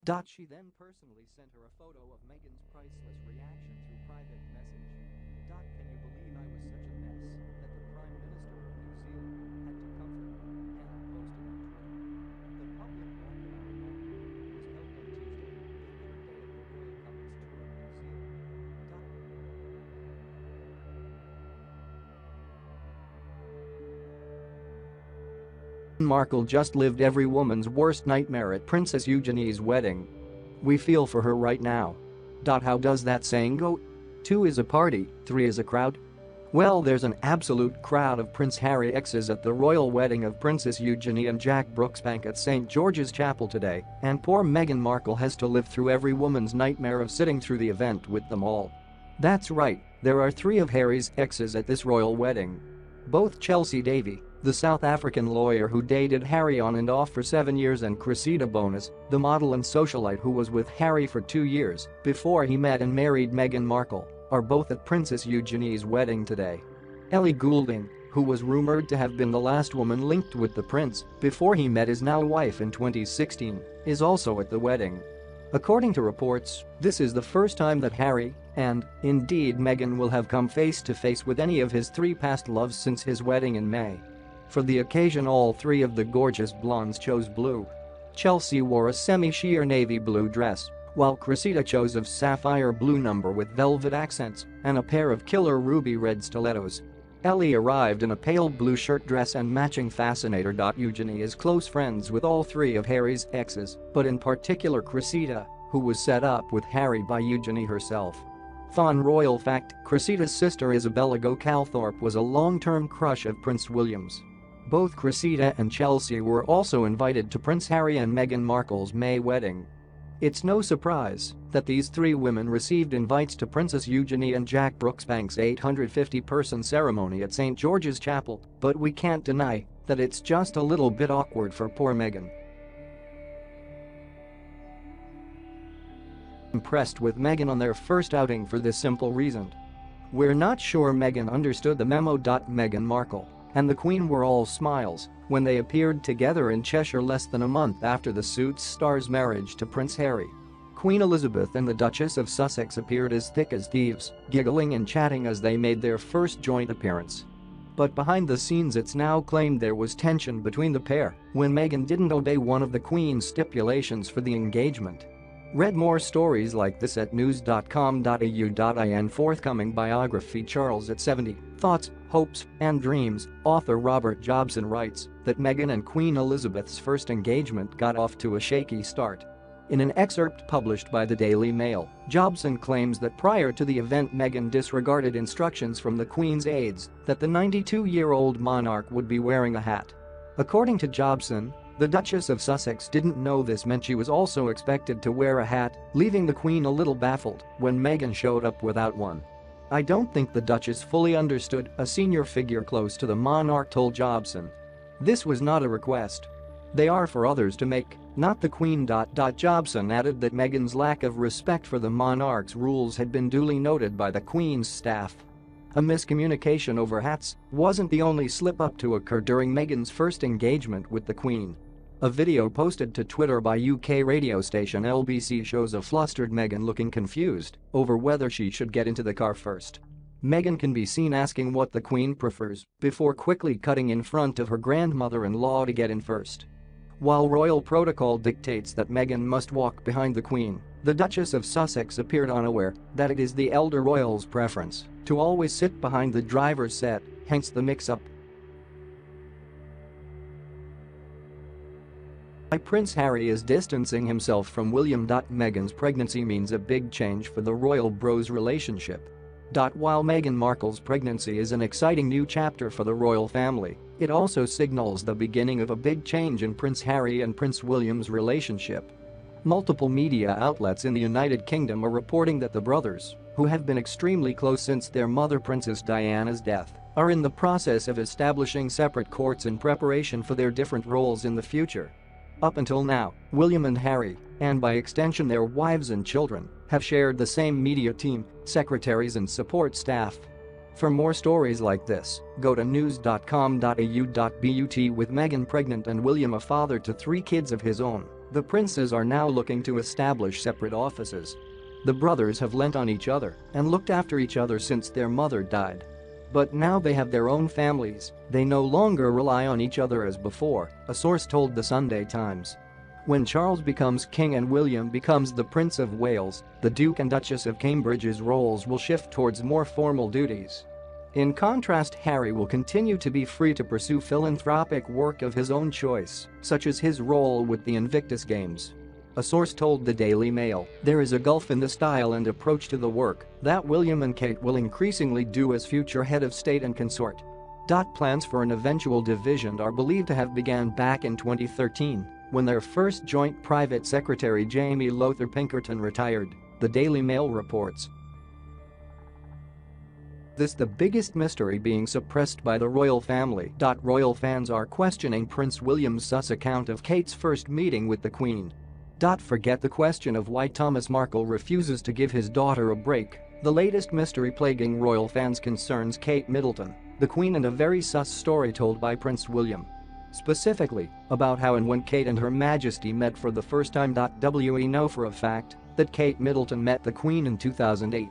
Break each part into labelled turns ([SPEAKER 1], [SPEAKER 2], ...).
[SPEAKER 1] She then personally sent her a photo of Meghan's priceless reaction through private message. Can you believe I was such a mess that the Prime Minister of New Zealand had to comfort me? Hannah posted on Twitter. The public walkabout moment was held on Tuesday, the third day of the royal couple's tour of New Zealand. Markle just lived every woman's worst nightmare at Princess Eugenie's wedding. We feel for her right now. How does that saying go? 2 is a party, 3 is a crowd? Well, there's an absolute crowd of Prince Harry exes at the royal wedding of Princess Eugenie and Jack Brooksbank at St. George's Chapel today, and poor Meghan Markle has to live through every woman's nightmare of sitting through the event with them all. That's right, there are 3 of Harry's exes at this royal wedding. Both Chelsea Davy, the South African lawyer who dated Harry on and off for 7 years, and Cressida Bonas, the model and socialite who was with Harry for 2 years before he met and married Meghan Markle, are both at Princess Eugenie's wedding today. Ellie Goulding, who was rumored to have been the last woman linked with the prince before he met his now wife in 2016, is also at the wedding. According to reports, this is the first time that Harry, and, indeed Meghan, will have come face to face with any of his 3 past loves since his wedding in May. For the occasion, all 3 of the gorgeous blondes chose blue. Chelsea wore a semi-sheer navy blue dress, while Cressida chose a sapphire blue number with velvet accents and a pair of killer ruby red stilettos. Ellie arrived in a pale blue shirt dress and matching fascinator. Eugenie is close friends with all 3 of Harry's exes, but in particular Cressida, who was set up with Harry by Eugenie herself. Fun royal fact: Cressida's sister Isabella Calthorpe was a long-term crush of Prince William's. Both Cressida and Chelsea were also invited to Prince Harry and Meghan Markle's May wedding. It's no surprise that these 3 women received invites to Princess Eugenie and Jack Brooksbank's 850-person ceremony at St. George's Chapel, but we can't deny that it's just a little bit awkward for poor Meghan. Impressed with Meghan on their first outing for this simple reason. We're not sure Meghan understood the memo. Meghan Markle and the Queen were all smiles when they appeared together in Cheshire less than a month after the Suits star's marriage to Prince Harry. Queen Elizabeth and the Duchess of Sussex appeared as thick as thieves, giggling and chatting as they made their first joint appearance. But behind the scenes, it's now claimed there was tension between the pair when Meghan didn't obey one of the Queen's stipulations for the engagement. Read more stories like this at news.com.au. Forthcoming biography: Charles at 70, Thoughts, Hopes, and Dreams. Author Robert Jobson writes that Meghan and Queen Elizabeth's first engagement got off to a shaky start. In an excerpt published by the Daily Mail, Jobson claims that prior to the event Meghan disregarded instructions from the Queen's aides that the 92-year-old monarch would be wearing a hat. According to Jobson, the Duchess of Sussex didn't know this meant she was also expected to wear a hat, leaving the Queen a little baffled when Meghan showed up without one. I don't think the Duchess fully understood, a senior figure close to the monarch told Jobson. This was not a request. They are for others to make, not the Queen. Jobson added that Meghan's lack of respect for the monarch's rules had been duly noted by the Queen's staff. A miscommunication over hats wasn't the only slip-up to occur during Meghan's first engagement with the Queen. A video posted to Twitter by UK radio station LBC shows a flustered Meghan looking confused over whether she should get into the car first. Meghan can be seen asking what the Queen prefers before quickly cutting in front of her grandmother-in-law to get in first. While royal protocol dictates that Meghan must walk behind the Queen, the Duchess of Sussex appeared unaware that it is the elder royal's preference to always sit behind the driver's seat, hence the mix-up. Prince Harry is distancing himself from William. Meghan's pregnancy means a big change for the royal bros relationship. While Meghan Markle's pregnancy is an exciting new chapter for the royal family, it also signals the beginning of a big change in Prince Harry and Prince William's relationship. Multiple media outlets in the United Kingdom are reporting that the brothers, who have been extremely close since their mother Princess Diana's death, are in the process of establishing separate courts in preparation for their different roles in the future. Up until now, William and Harry, and by extension their wives and children, have shared the same media team, secretaries and support staff. For more stories like this, go to news.com.au. But with Meghan pregnant and William a father to 3 kids of his own, The princes are now looking to establish separate offices. The brothers have lent on each other and looked after each other since their mother died. But now they have their own families, they no longer rely on each other as before, a source told the Sunday Times. When Charles becomes king and William becomes the Prince of Wales, the Duke and Duchess of Cambridge's roles will shift towards more formal duties. In contrast, Harry will continue to be free to pursue philanthropic work of his own choice, such as his role with the Invictus Games. A source told the Daily Mail, there is a gulf in the style and approach to the work that William and Kate will increasingly do as future head of state and consort. Plans for an eventual division are believed to have began back in 2013, when their first joint private secretary Jamie Lothar Pinkerton retired, the Daily Mail reports. This the biggest mystery being suppressed by the royal family. Royal fans are questioning Prince William's sus account of Kate's first meeting with the Queen. Forget the question of why Thomas Markle refuses to give his daughter a break. The latest mystery plaguing royal fans concerns Kate Middleton, the Queen, and a very sus story told by Prince William. Specifically, about how and when Kate and Her Majesty met for the first time. We know for a fact that Kate Middleton met the Queen in 2008.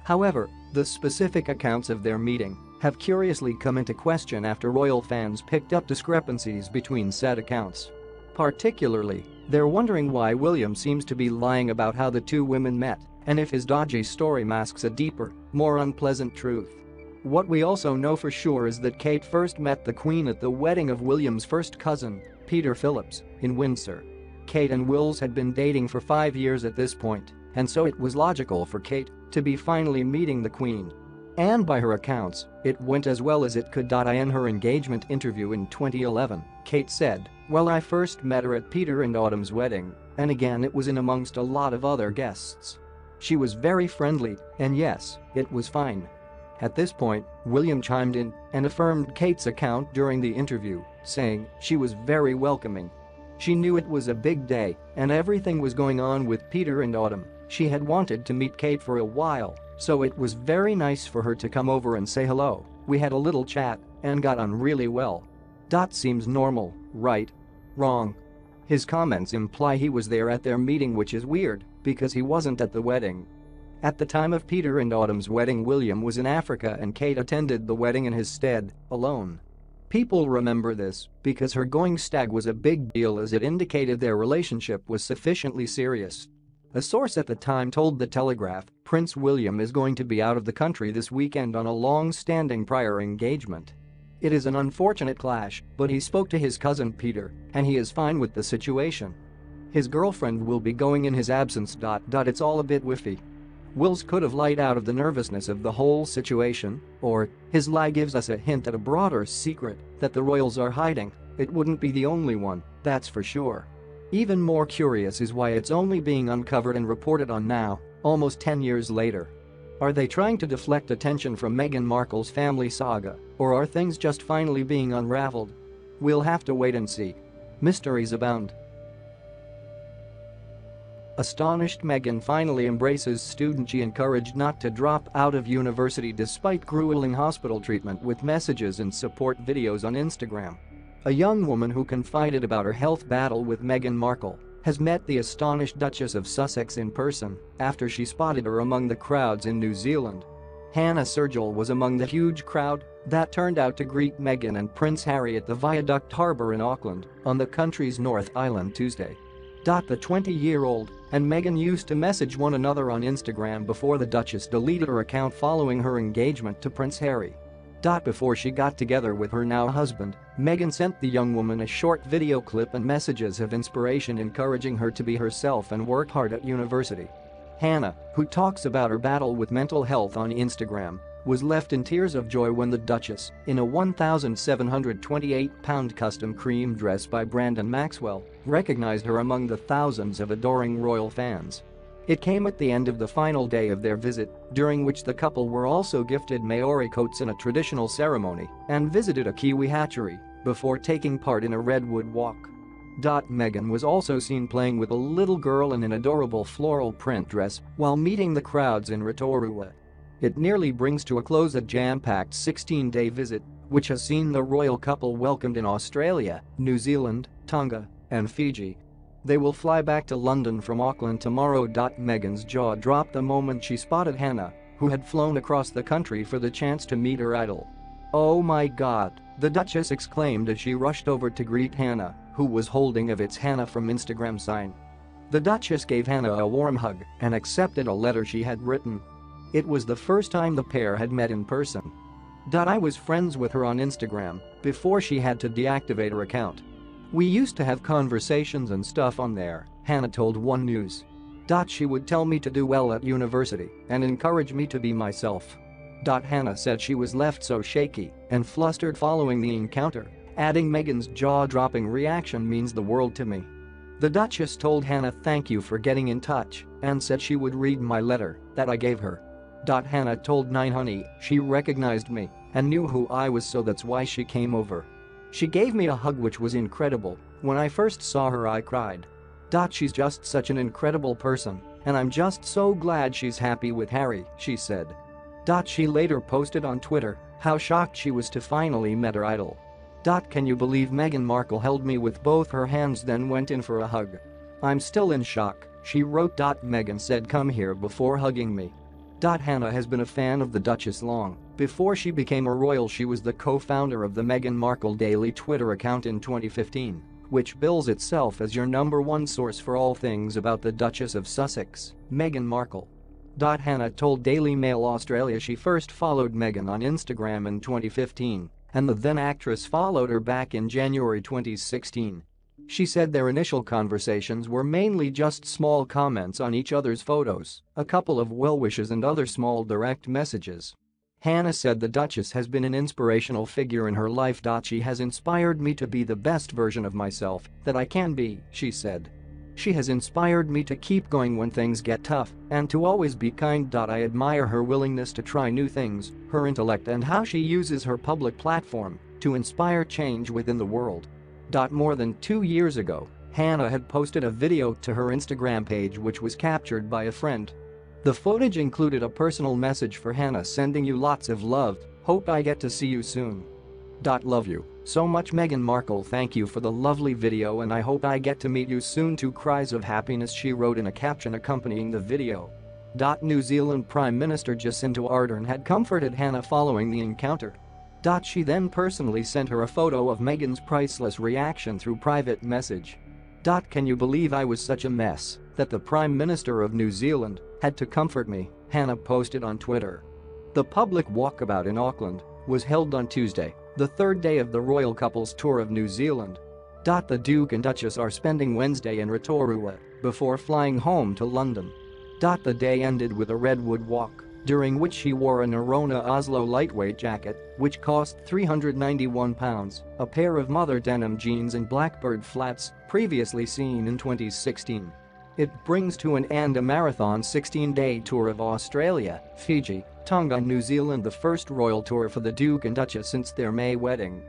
[SPEAKER 1] However, the specific accounts of their meeting have curiously come into question after royal fans picked up discrepancies between said accounts. Particularly, they're wondering why William seems to be lying about how the two women met and if his dodgy story masks a deeper, more unpleasant truth. What we also know for sure is that Kate first met the Queen at the wedding of William's first cousin, Peter Phillips, in Windsor. Kate and Wills had been dating for 5 years at this point, and so it was logical for Kate to be finally meeting the Queen. And by her accounts, it went as well as it could. In her engagement interview in 2011, Kate said, "Well, I first met her at Peter and Autumn's wedding, and again it was in amongst a lot of other guests. She was very friendly, and yes, it was fine." At this point, William chimed in and affirmed Kate's account during the interview, saying she was very welcoming. She knew it was a big day and everything was going on with Peter and Autumn. She had wanted to meet Kate for a while, so it was very nice for her to come over and say hello. We had a little chat and got on really well. Seems normal, right? Wrong. His comments imply he was there at their meeting, which is weird because he wasn't at the wedding. At the time of Peter and Autumn's wedding, William was in Africa and Kate attended the wedding in his stead, alone. People remember this because her going stag was a big deal, as it indicated their relationship was sufficiently serious. A source at the time told The Telegraph, Prince William is going to be out of the country this weekend on a long-standing prior engagement. It is an unfortunate clash, but he spoke to his cousin Peter, and he is fine with the situation. His girlfriend will be going in his absence. It's all a bit whiffy. Wills could have lied out of the nervousness of the whole situation, or his lie gives us a hint at a broader secret that the royals are hiding. It wouldn't be the only one, that's for sure. Even more curious is why it's only being uncovered and reported on now, almost 10 years later. Are they trying to deflect attention from Meghan Markle's family saga, or are things just finally being unraveled? We'll have to wait and see. Mysteries abound. Astonished Meghan finally embraces student she encouraged not to drop out of university despite grueling hospital treatment with messages and support videos on Instagram. A young woman who confided about her health battle with Meghan Markle has met the astonished Duchess of Sussex in person after she spotted her among the crowds in New Zealand. Hannah Sergel was among the huge crowd that turned out to greet Meghan and Prince Harry at the Viaduct Harbour in Auckland on the country's North Island Tuesday. The 20-year-old and Meghan used to message one another on Instagram before the Duchess deleted her account following her engagement to Prince Harry. Before she got together with her now husband, Meghan sent the young woman a short video clip and messages of inspiration encouraging her to be herself and work hard at university. Hannah, who talks about her battle with mental health on Instagram, was left in tears of joy when the Duchess, in a £1,728 custom cream dress by Brandon Maxwell, recognized her among the thousands of adoring royal fans. It came at the end of the final day of their visit, during which the couple were also gifted Maori coats in a traditional ceremony and visited a kiwi hatchery before taking part in a redwood walk. Meghan was also seen playing with a little girl in an adorable floral print dress while meeting the crowds in Rotorua. It nearly brings to a close a jam-packed 16-day visit, which has seen the royal couple welcomed in Australia, New Zealand, Tonga, and Fiji. They will fly back to London from Auckland tomorrow. Meghan's jaw dropped the moment she spotted Hannah, who had flown across the country for the chance to meet her idol. "Oh my God," the Duchess exclaimed as she rushed over to greet Hannah, who was holding a "It's Hannah from Instagram" sign. The Duchess gave Hannah a warm hug and accepted a letter she had written. It was the first time the pair had met in person. "I was friends with her on Instagram before she had to deactivate her account. We used to have conversations and stuff on there," Hannah told One News. "She would tell me to do well at university and encourage me to be myself." Hannah said she was left so shaky and flustered following the encounter, adding, "Meghan's jaw-dropping reaction means the world to me." The Duchess told Hannah thank you for getting in touch and said she would read my letter that I gave her. Hannah told 9honey she recognized me and knew who I was, so that's why she came over. "She gave me a hug which was incredible. When I first saw her I cried. She's just such an incredible person and I'm just so glad she's happy with Harry," she said. She later posted on Twitter how shocked she was to finally meet her idol. "Can you believe Meghan Markle held me with both her hands then went in for a hug? I'm still in shock," she wrote. "Meghan said come here before hugging me." Hannah has been a fan of the Duchess long. Before she became a royal, she was the co-founder of the Meghan Markle Daily Twitter account in 2015, which bills itself as your #1 source for all things about the Duchess of Sussex, Meghan Markle. Hannah told Daily Mail Australia she first followed Meghan on Instagram in 2015, and the then-actress followed her back in January 2016. She said their initial conversations were mainly just small comments on each other's photos, a couple of well wishes and other small direct messages. Hannah said the Duchess has been an inspirational figure in her life. "She has inspired me to be the best version of myself that I can be," she said. "She has inspired me to keep going when things get tough and to always be kind. I admire her willingness to try new things, her intellect and how she uses her public platform to inspire change within the world." More than 2 years ago, Hannah had posted a video to her Instagram page which was captured by a friend. The footage included a personal message for Hannah: "Sending you lots of love, hope I get to see you soon. Love you so much Meghan Markle, thank you for the lovely video and I hope I get to meet you soon too, cries of happiness," she wrote in a caption accompanying the video. New Zealand Prime Minister Jacinda Ardern had comforted Hannah following the encounter. She then personally sent her a photo of Meghan's priceless reaction through private message. "Can you believe I was such a mess that the Prime Minister of New Zealand had to comfort me," Hannah posted on Twitter. The public walkabout in Auckland was held on Tuesday, the third day of the royal couple's tour of New Zealand. The Duke and Duchess are spending Wednesday in Rotorua before flying home to London. The day ended with a redwood walk, during which she wore a Nerona Oslo lightweight jacket, which cost £391, a pair of mother denim jeans and blackbird flats, previously seen in 2016. It brings to an end a marathon 16-day tour of Australia, Fiji, Tonga and New Zealand, the first royal tour for the Duke and Duchess since their May wedding.